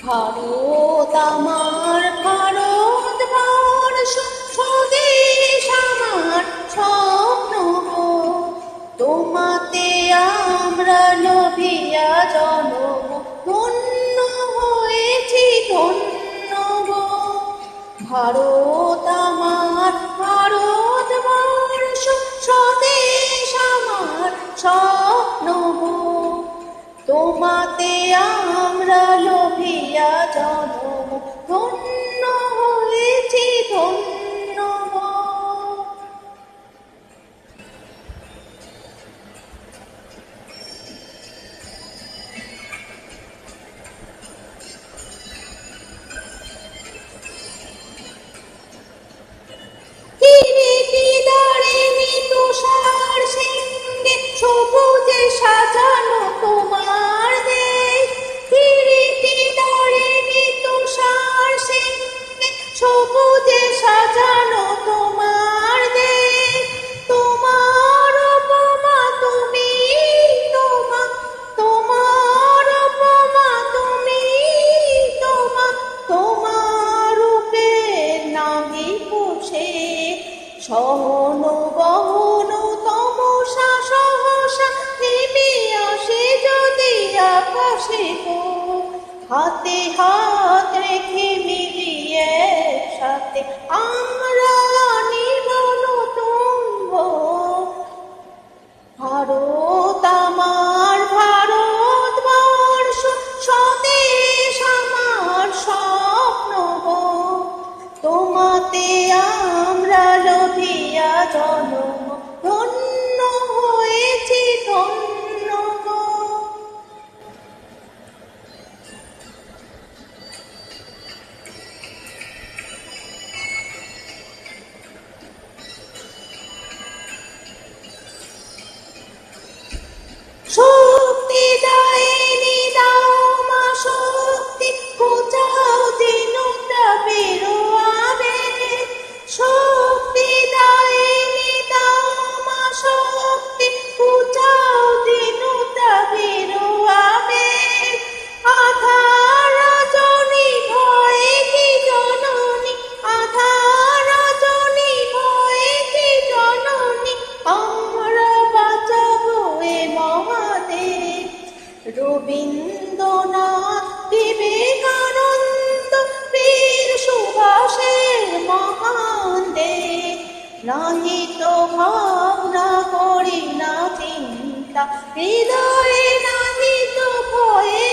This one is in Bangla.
ভারত আমার ভারতবর্ষ স্বদেশ আমার স্বপ্ন গো। তোমাতে আমরা লোভিয়া জনম ধন্য হয়েছি ধন্য গো। ভারত আমার ভারতবর্ষ স্বদেশ আমার স্বপ্ন গো। তোমাতে আমরা লোভিয়া জনম ধন্য হয়েছি ধন্য গো। তুষার সিংহে সবুজে সাজানো তোমার দেশ। কিরীটি দারিণী তুষার সিংহে সবুজে সাজানো তোমার দেশ। তোমার উপমা তুমি তোমার উপমা তুমি তোমার রূপের নাগি পোষে সহন বহন তমসা সহসা নেমে আসে যদি আকাশে গো। হাতে হাত রেখে মিলিয়ে সাথে আমরা নির্মল তুঙ্গ। ভারত আমার ভারতবর্ষ স্বদেশ আমার স্বপ্ন গো। তোমাতে আমরা লোভিয়া জনম ধন্য হয়েছি ধন্য গো। শক্তি দায়নি দাও মা শক্তি পূজাও দিনুটা বেরোয়াবে। শক্তি দায়নি দাও মা শক্তি পূজাও দিনুটা বেরোয়াবে। আধার রজনী ভয়ে কি জননী আধার রজনী ভয়ে কি জননী আমরা বাঁচাবো এ মহাদেশ। রবীন্দ্রনাথ বিবেকানন্দ বীর সুভাষের মহান দেশ। নাহি তো ভাবনা করি না চিন্তা হৃদয়ে নাহি তো ভয়ে